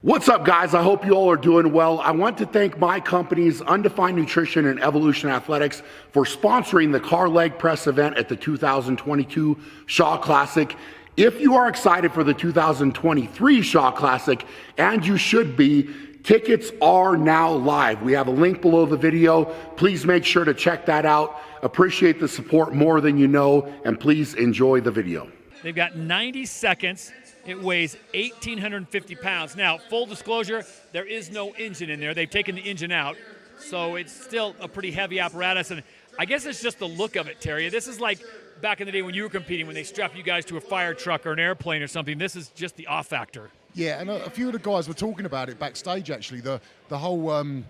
What's up, guys? I hope you all are doing well. I want to thank my companies, Undefined Nutrition and Evolution Athletics, for sponsoring the car leg press event at the 2022 Shaw Classic. If you are excited for the 2023 Shaw Classic, and you should be, tickets are now live. We have a link below the video. Please make sure to check that out. Appreciate the support more than you know, and please enjoy the video. They've got 90 seconds. It weighs 1,850 pounds. Now, full disclosure, there is no engine in there. They've taken the engine out, so it's still a pretty heavy apparatus. And I guess it's just the look of it, Terry. This is like back in the day when you were competing, when they strap you guys to a fire truck or an airplane or something. This is just the off factor. Yeah, and a few of the guys were talking about it backstage, actually. The whole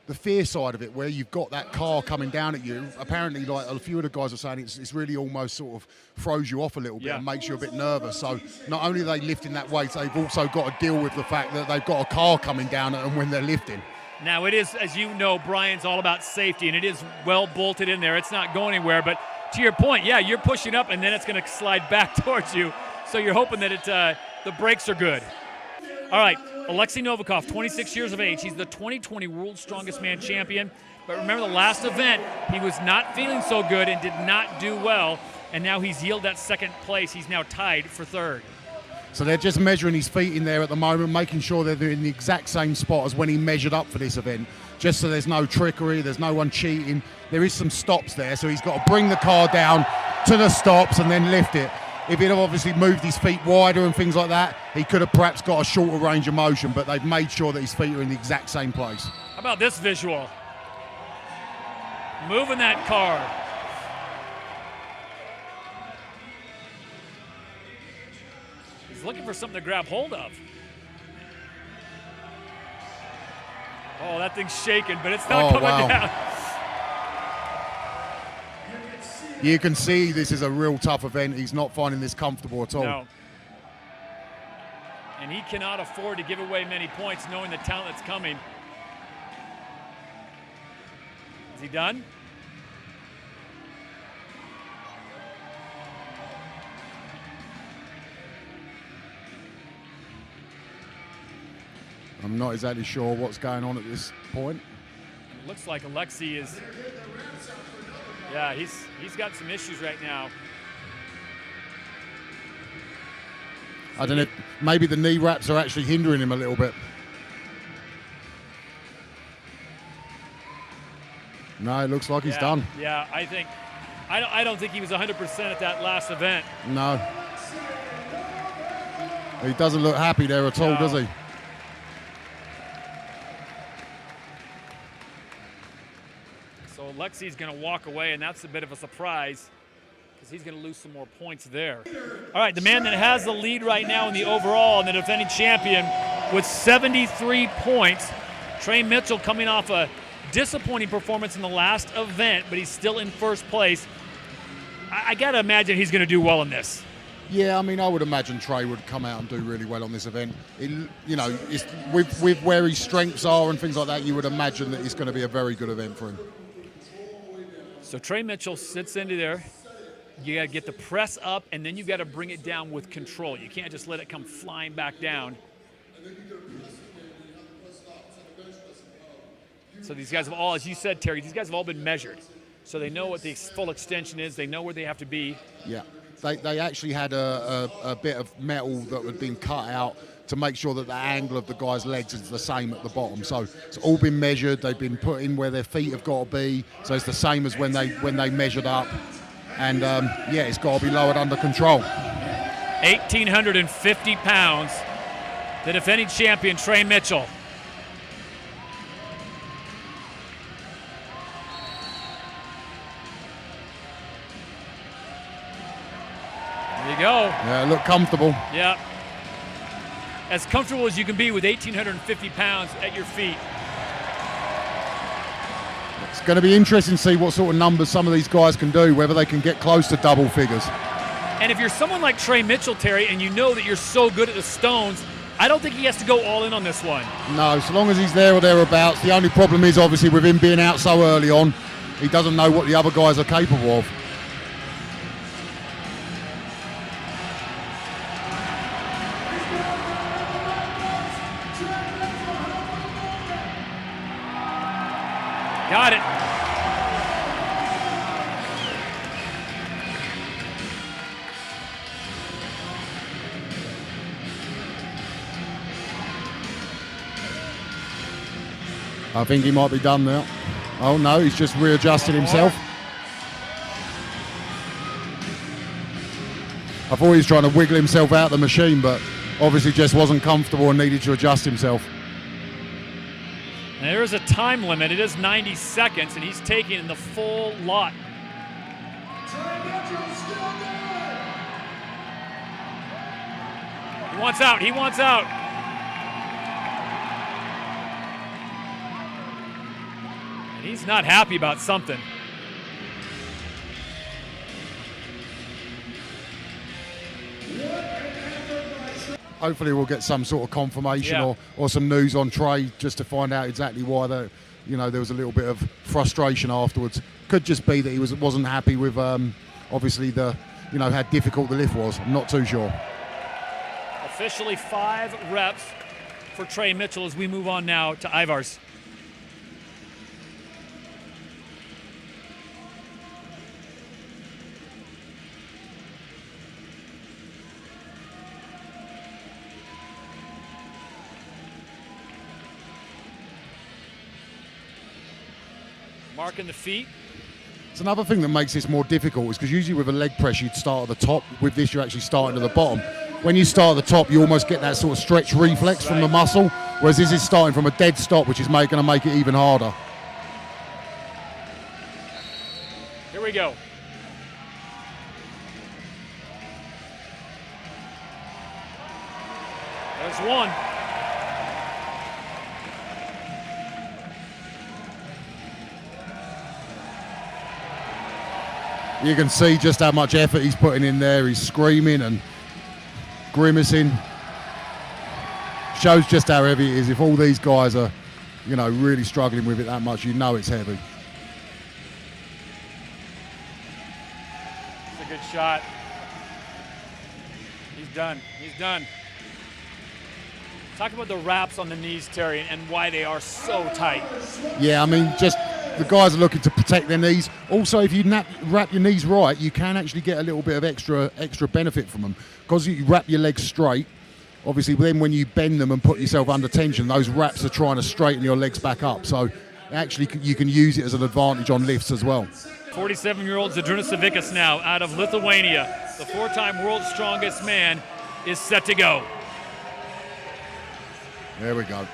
the fear side of it, where you've got that car coming down at you. Apparently, like a few of the guys are saying, it's really almost sort of throws you off a little bit and makes you a bit nervous. So not only are they lifting that weight, they've also got to deal with the fact that they've got a car coming down at them when they're lifting. Now, it is, as you know, Brian's all about safety, and it is well bolted in there. It's not going anywhere. But to your point, yeah, you're pushing up, and then it's going to slide back towards you. So you're hoping that the brakes are good. All right, Alexei Novikov, 26 years of age. He's the 2020 World's Strongest Man champion. But remember the last event, he was not feeling so good and did not do well. And now he's yielded that second place. He's now tied for third. So they're just measuring his feet in there at the moment, making sure they're in the exact same spot as when he measured up for this event, just so there's no trickery, there's no one cheating. There is some stops there, so he's got to bring the car down to the stops and then lift it. If he'd have obviously moved his feet wider and things like that, he could have perhaps got a shorter range of motion, but they've made sure that his feet are in the exact same place. How about this visual? Moving that car. He's looking for something to grab hold of. Oh, that thing's shaking, but it's not coming down. You can see this is a real tough event. He's not finding this comfortable at all. No. And he cannot afford to give away many points knowing the talent that's coming. Is he done? I'm not exactly sure what's going on at this point. It looks like Alexei is... Yeah, he's got some issues right now. I don't know, maybe the knee wraps are actually hindering him a little bit. No, it looks like he's done. Yeah, I don't think he was 100% at that last event. No. He doesn't look happy there at all, does he? So Alexei's going to walk away, and that's a bit of a surprise because he's going to lose some more points there. All right, the man that has the lead right now in the overall and the defending champion with 73 points, Trey Mitchell, coming off a disappointing performance in the last event, but he's still in first place. I got to imagine he's going to do well in this. Yeah, I mean, I would imagine Trey would come out and do really well on this event. It's with where his strengths are and things like that, you would imagine that it's going to be a very good event for him. So Trey Mitchell sits into there. You got to get the press up, and then you got to bring it down with control. You can't just let it come flying back down. So these guys have all, as you said, Terry, these guys have all been measured. So they know what the full extension is. They know where they have to be. Yeah. They actually had a bit of metal that had been cut out to make sure that the angle of the guy's legs is the same at the bottom. So it's all been measured. They've been put in where their feet have got to be. So it's the same as when they measured up. And yeah, it's got to be lowered under control. 1,850 pounds. The defending champion, Trey Mitchell. There you go. Yeah, look comfortable. Yeah. As comfortable as you can be with 1,850 pounds at your feet. It's going to be interesting to see what sort of numbers some of these guys can do, whether they can get close to double figures. And if you're someone like Trey Mitchell, Terry, and you know that you're so good at the stones, I don't think he has to go all in on this one. No, so long as he's there or thereabouts. The only problem is obviously with him being out so early on, he doesn't know what the other guys are capable of. Got it. I think he might be done now. Oh no, he's just readjusted himself. I thought he was trying to wiggle himself out of the machine, but obviously just wasn't comfortable and needed to adjust himself. There is a time limit. It is 90 seconds, and he's taking the full lot. He wants out. He wants out. And he's not happy about something. Hopefully we'll get some sort of confirmation Yeah. or some news on Trey just to find out exactly why there was a little bit of frustration afterwards. Could just be that he wasn't happy with obviously how difficult the lift was. I'm not too sure. Officially 5 reps for Trey Mitchell as we move on now to Ivars. Marking the feet. It's another thing that makes this more difficult is because usually with a leg press you'd start at the top. With this you're actually starting at the bottom. When you start at the top you almost get that sort of stretch reflex from the muscle, whereas this is starting from a dead stop, which is going to make it even harder. Here we go. There's one. You can see just how much effort he's putting in there. He's screaming and grimacing. Shows just how heavy it is. If all these guys are, really struggling with it that much, it's heavy. It's a good shot. He's done. He's done. Talk about the wraps on the knees, Terry, and why they are so tight. Yeah, just the guys are looking to protect their knees. Also, if you wrap your knees right, you can actually get a little bit of extra benefit from them. Because you wrap your legs straight, obviously then when you bend them and put yourself under tension, those wraps are trying to straighten your legs back up. So actually you can use it as an advantage on lifts as well. 47-year-old Zydrunas Savickas now out of Lithuania. The 4-time world's strongest man is set to go. There we go.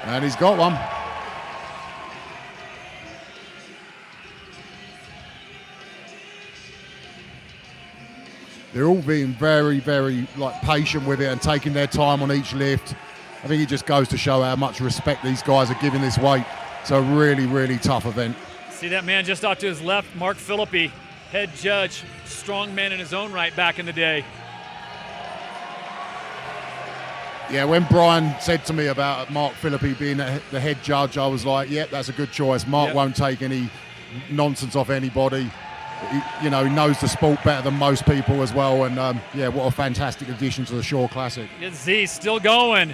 And he's got one. They're all being very, very patient with it and taking their time on each lift. I think it just goes to show how much respect these guys are giving this weight. It's a really, really tough event. See that man just off to his left, Mark Philippi, head judge, strong man in his own right back in the day. Yeah, when Brian said to me about Mark Philippi being the head judge, I was like, yep, that's a good choice. Mark won't take any nonsense off anybody. He knows the sport better than most people as well. And, what a fantastic addition to the Shore Classic. Z still going.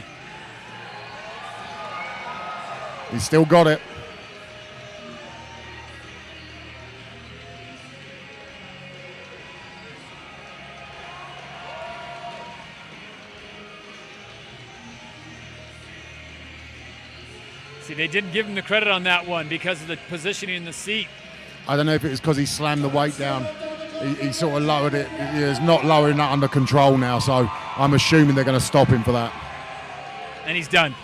He's still got it. See, they didn't give him the credit on that one because of the positioning in the seat. I don't know if it was because he slammed the weight down. He sort of lowered it. He's not lowering that under control now, so I'm assuming they're going to stop him for that. And he's done.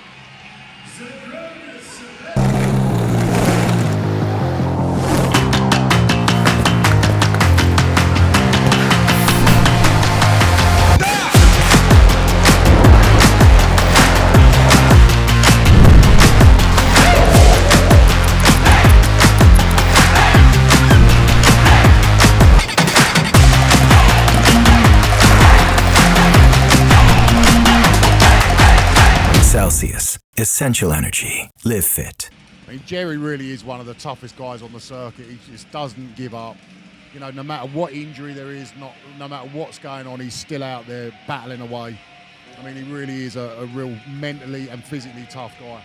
Celsius, essential energy. Live fit. Jerry really is one of the toughest guys on the circuit. He just doesn't give up. you know, no matter what injury there is, no matter what's going on, he's still out there battling away. I mean, he really is a real mentally and physically tough guy.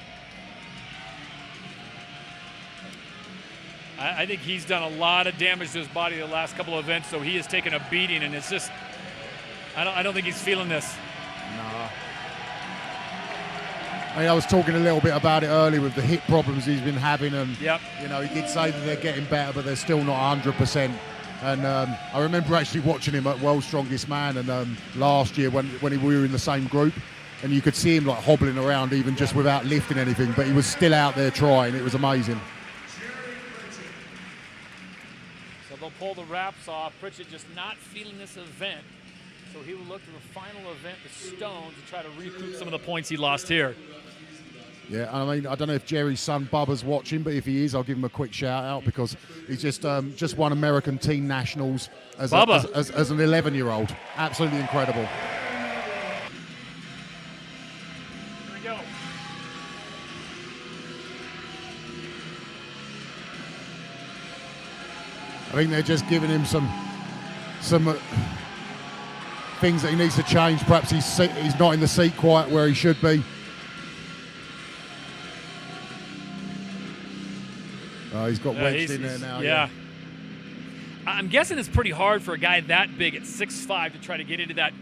I think he's done a lot of damage to his body the last couple of events, so he has taken a beating, and it's just, I don't think he's feeling this. Nah. I mean, I was talking a little bit about it earlier with the hip problems he's been having, and Yep. you know, he did say that they're getting better, but they're still not 100%. And I remember actually watching him at World's Strongest Man, and last year when we were in the same group, and you could see him like hobbling around even just without lifting anything, but he was still out there trying. It was amazing. So they'll pull the wraps off. Pritchett just not feeling this event, so he will look to the final event, the Stones, to try to recoup some of the points he lost here. Yeah, I mean, I don't know if Jerry's son Bubba's watching, but if he is, I'll give him a quick shout out because he's just won American Teen Nationals as an 11-year-old. Absolutely incredible. Here we go. I think they're just giving him some things that he needs to change. Perhaps he's not in the seat quite where he should be. He's got wedged in there now. Yeah. I'm guessing it's pretty hard for a guy that big at 6'5" to try to get into that,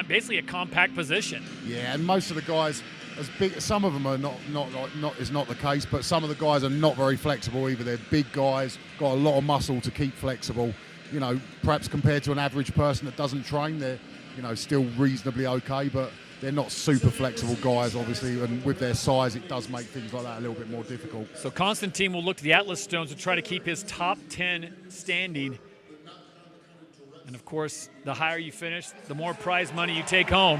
basically a compact position. Yeah, and most of the guys, as big, some of them are not is not the case, but some of the guys are not very flexible either. They're big guys, got a lot of muscle to keep flexible. You know, perhaps compared to an average person that doesn't train, they're, you know, still reasonably okay, but they're not super flexible guys, obviously, and with their size, it does make things like that a little bit more difficult. So Constantine will look to the Atlas Stones to try to keep his top 10 standing. And of course, the higher you finish, the more prize money you take home.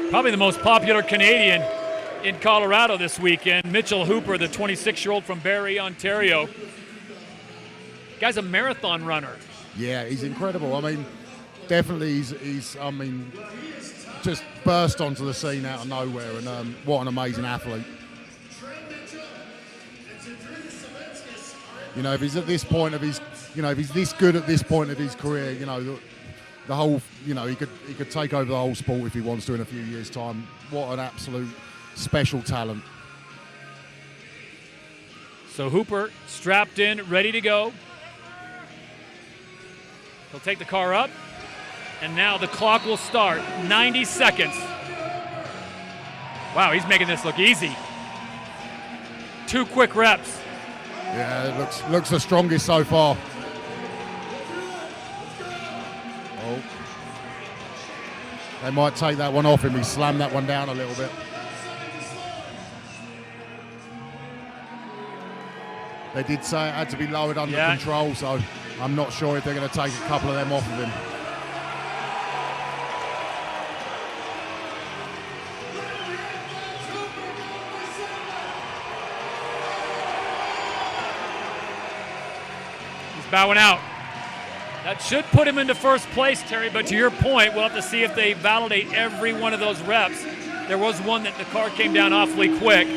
Probably the most popular Canadian in Colorado this weekend, Mitchell Hooper, the 26-year-old from Barrie, Ontario. Guy's a marathon runner. Yeah, he's incredible. I mean, definitely he's I mean, just burst onto the scene out of nowhere, and what an amazing athlete. You know, if he's at this point of his, you know, if he's this good at this point of his career, you know, the whole, you know, he could take over the whole sport if he wants to in a few years' time. What an absolute special talent. So Hooper strapped in, ready to go. He'll take the car up, and now the clock will start. 90 seconds. Wow, he's making this look easy. 2 quick reps. Yeah, it looks the strongest so far. Oh. They might take that one off him. He slammed that one down a little bit. They did say it had to be lowered under control, so I'm not sure if they're going to take a couple of them off of him. He's bowing out. That should put him into first place, Terry, but to your point, we'll have to see if they validate every one of those reps. There was one that the car came down awfully quick.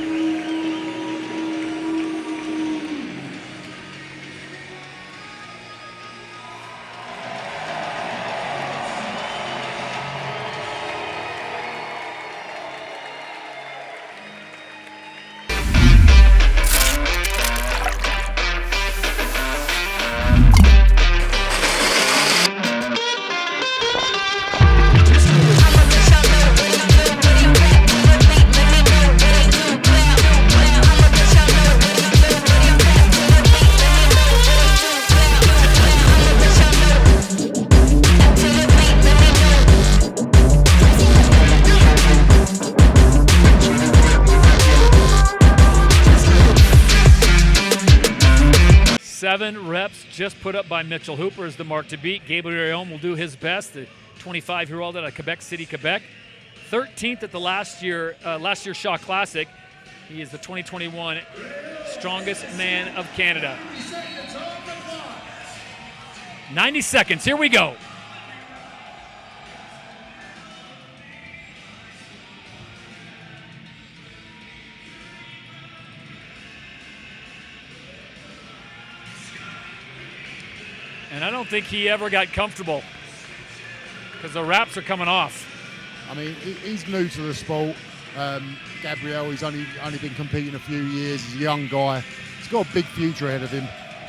Reps just put up by Mitchell Hooper is the mark to beat. Gabriel will do his best, the 25-year-old out of Quebec City, Quebec. 13th at the last year's Shaw Classic. He is the 2021 strongest man of Canada. 90 seconds, here we go. And I don't think he ever got comfortable because the wraps are coming off. I mean, he's new to the sport. Gabriel, he's only been competing a few years. He's a young guy. He's got a big future ahead of him.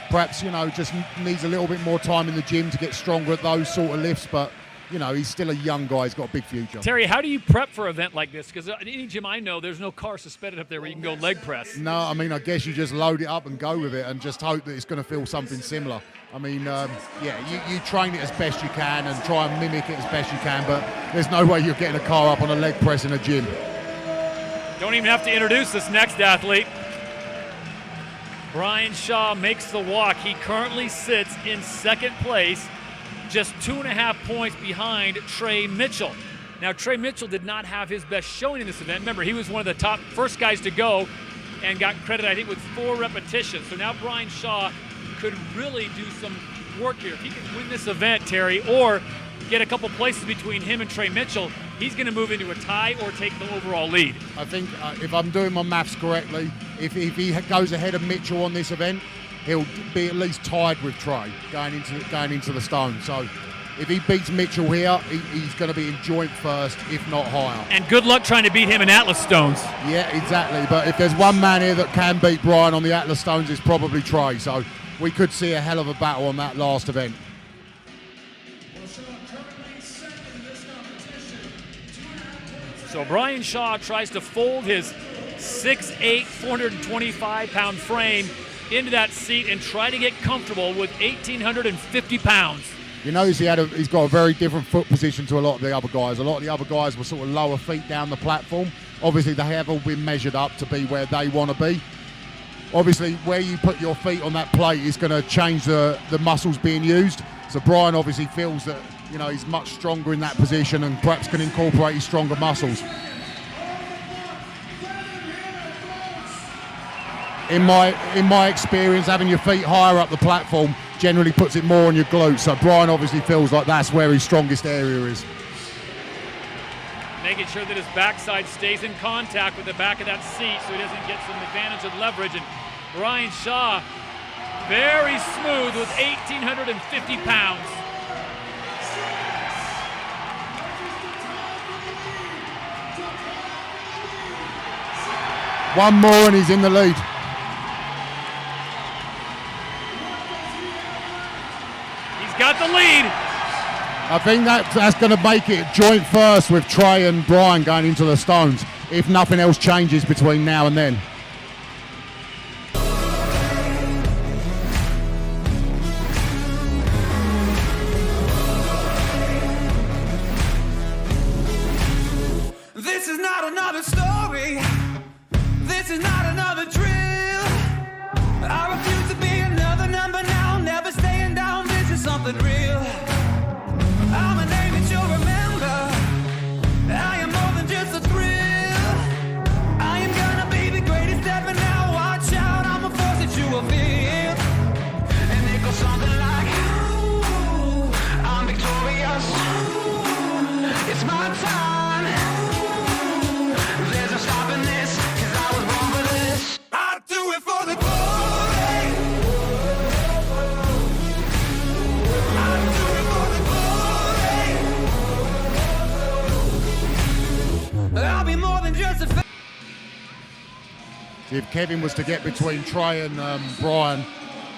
Perhaps, just needs a little bit more time in the gym to get stronger at those sort of lifts, but he's still a young guy. He's got a big future. Terry, how do you prep for an event like this? Because in any gym I know, there's no car suspended up there where you can go leg press. No, I mean, I guess you just load it up and go with it and just hope that it's going to feel something similar. I mean, you train it as best you can and try and mimic it as best you can, but there's no way you're getting a car up on a leg press in a gym. Don't even have to introduce this next athlete. Brian Shaw makes the walk. He currently sits in second place, just 2.5 points behind Trey Mitchell. Now, Trey Mitchell did not have his best showing in this event. Remember, he was one of the top first guys to go and got credit, I think, with 4 repetitions. So now Brian Shaw could really do some work here. If he can win this event, Terry, or get a couple places between him and Trey Mitchell, he's going to move into a tie or take the overall lead. I think if I'm doing my maths correctly, if he goes ahead of Mitchell on this event, he'll be at least tied with Trey going into the stone. So if he beats Mitchell here, he's going to be in joint first, if not higher. And good luck trying to beat him in Atlas Stones. Yeah, exactly. But if there's one man here that can beat Brian on the Atlas Stones, it's probably Trey. So we could see a hell of a battle on that last event. So Brian Shaw tries to fold his 6'8", 425-pound frame into that seat and try to get comfortable with 1,850 pounds. You notice he's got a very different foot position to a lot of the other guys. A lot of the other guys were sort of lower feet down the platform. Obviously, they have all been measured up to be where they want to be. Obviously, where you put your feet on that plate is going to change the muscles being used. So Brian obviously feels that he's much stronger in that position and perhaps can incorporate his stronger muscles. In my experience, having your feet higher up the platform generally puts it more on your glutes. So Brian obviously feels like that's where his strongest area is. Making sure that his backside stays in contact with the back of that seat so he doesn't get some advantage of leverage. And Brian Shaw, very smooth with 1,850 pounds. One more and he's in the lead. He's got the lead. I think that's going to make it joint first with Trey and Brian going into the stones, if nothing else changes between now and then. This is not another story. This is not another drill. I refuse to be another number now. Never staying down. This is something real. I'm a name that you'll remember. I am more than just a thrill. I am gonna be the greatest ever now. Watch out, I'm a force that you will feel. And it goes something like, ooh, I'm victorious. It's my time. There's no stopping this, 'cause I was born for this. I do it for the glory. I do it for the glory. I'll be more than just a If Kevin was to get between Trey and Brian,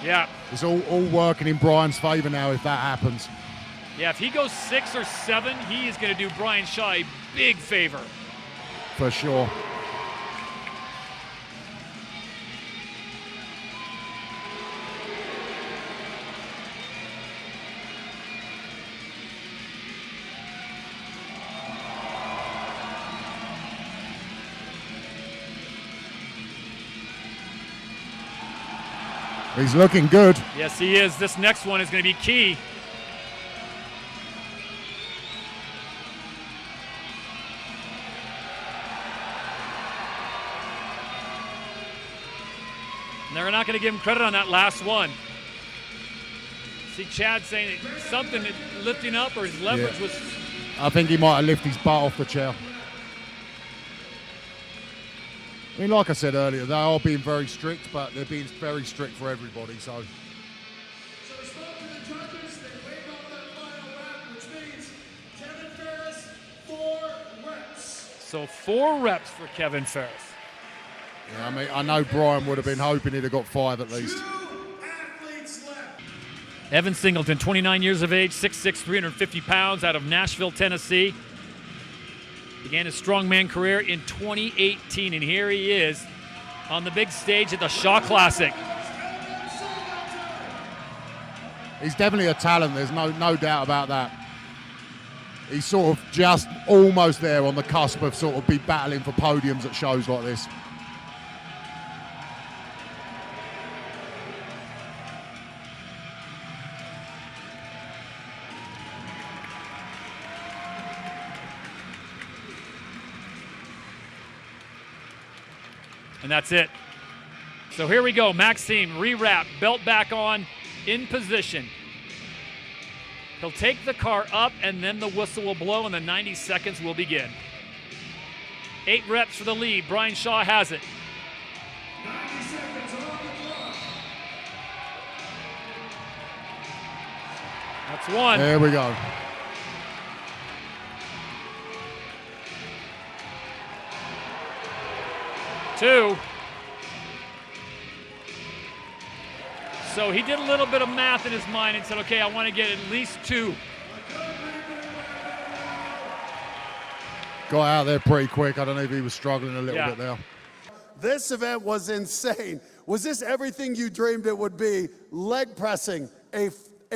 Yeah. it's all working in Brian's favour now if that happens. Yeah, if he goes 6 or 7, he is going to do Brian Shaw a big favor. For sure. He's looking good. Yes, he is. This next one is going to be key. And they're not going to give him credit on that last one. See Chad saying that something lifting up or his leverage was. I think he might have lifted his butt off the chair. I mean, like I said earlier, they are being very strict, but they're being very strict for everybody. So So it's up to the judges. So 4 reps for Kevin Ferris. Yeah, I mean, I know Brian would have been hoping he'd have got 5 at least. Evan Singleton, 29 years of age, 6'6", 350 pounds, out of Nashville, Tennessee. Began his strongman career in 2018, and here he is on the big stage at the Shaw Classic. He's definitely a talent, there's no doubt about that. He's sort of just almost there on the cusp of sort of be battling for podiums at shows like this. And that's it. So here we go. Maxime, re-wrap, belt back on, in position. He'll take the car up, and then the whistle will blow, and the 90 seconds will begin. 8 reps for the lead. Brian Shaw has it. 90 seconds on the clock. That's 1. There we go. Two. So he did a little bit of math in his mind and said, okay, I want to get at least 2. Got out there pretty quick. I don't know if he was struggling a little bit there. This event was insane. Was this everything you dreamed it would be? Leg pressing a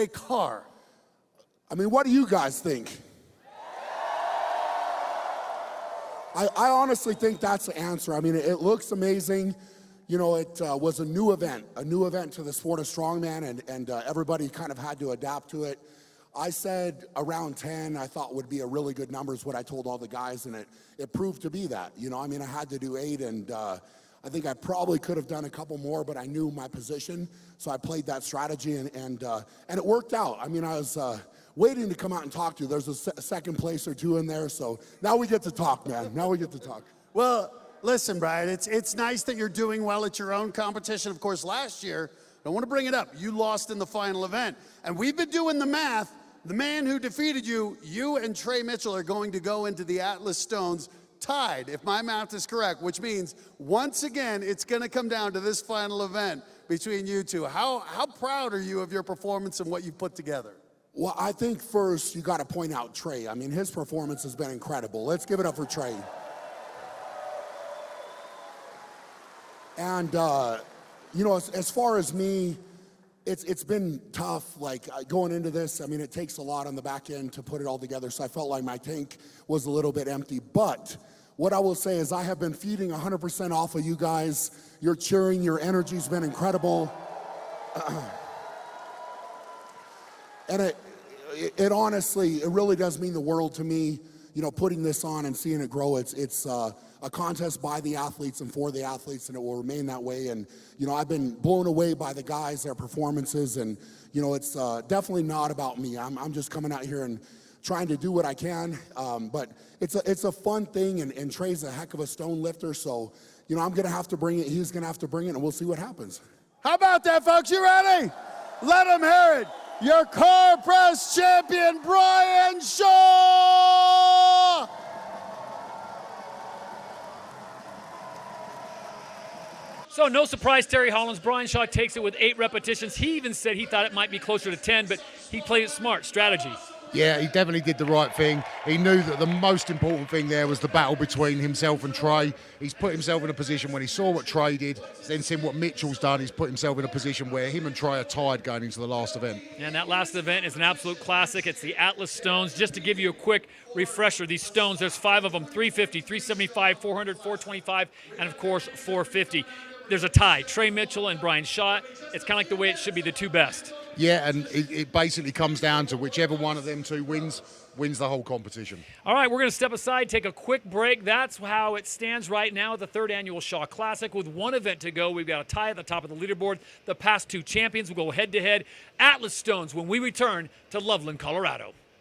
car. I mean, what do you guys think? I honestly think that's the answer. I mean, it looks amazing. You know, it was a new event to the sport of strongman, and everybody kind of had to adapt to it. I said around 10, I thought would be a really good number is what I told all the guys, and it proved to be that. You know, I mean, I had to do 8, and I think I probably could have done a couple more, but I knew my position, so I played that strategy, and it worked out. I mean, I was waiting to come out and talk to you. There's a second place or 2 in there, so now we get to talk, man. Now we get to talk. Well, listen, Brian, it's nice that you're doing well at your own competition. Of course, last year, I want to bring it up, you lost in the final event. And we've been doing the math. The man who defeated you and Trey Mitchell are going to go into the Atlas Stones tied, if my math is correct, which means, once again, it's going to come down to this final event between you two. How proud are you of your performance and what you put together? Well, I think first you got to point out Trey. I mean, his performance has been incredible. Let's give it up for Trey. And, you know, as far as me, it's been tough, like going into this. I mean, it takes a lot on the back end to put it all together, so I felt like my tank was a little bit empty. But what I will say is I have been feeding 100% off of you guys. Your cheering, your energy's been incredible. And it honestly, it really does mean the world to me, you know, putting this on and seeing it grow. It's a contest by the athletes and for the athletes, and it will remain that way. And, you know, I've been blown away by the guys, their performances, and, you know, it's definitely not about me. I'm just coming out here and trying to do what I can, but it's a fun thing, and Trey's a heck of a stone lifter, so, you know, I'm gonna have to bring it, he's gonna have to bring it, and we'll see what happens. How about that, folks? You ready? Let them hear it. Your car press champion, Brian Shaw! So no surprise, Terry Hollins. Brian Shaw takes it with 8 repetitions. He even said he thought it might be closer to 10, but he played it smart, strategy. Yeah, he definitely did the right thing. He knew that the most important thing there was the battle between himself and Trey. He's put himself in a position when he saw what Trey did, then seen what Mitchell's done, he's put himself in a position where him and Trey are tied going into the last event. And that last event is an absolute classic. It's the Atlas Stones. Just to give you a quick refresher, these stones, there's 5 of them, 350, 375, 400, 425, and of course 450. There's a tie, Trey Mitchell and Brian Shaw. It's kind of like the way it should be, the 2 best. Yeah, and it basically comes down to whichever one of them 2 wins the whole competition. All right, we're going to step aside, take a quick break. That's how it stands right now at the 3rd Annual Shaw Classic. With 1 event to go, we've got a tie at the top of the leaderboard. The past 2 champions will go head-to-head. Atlas Stones when we return to Loveland, Colorado.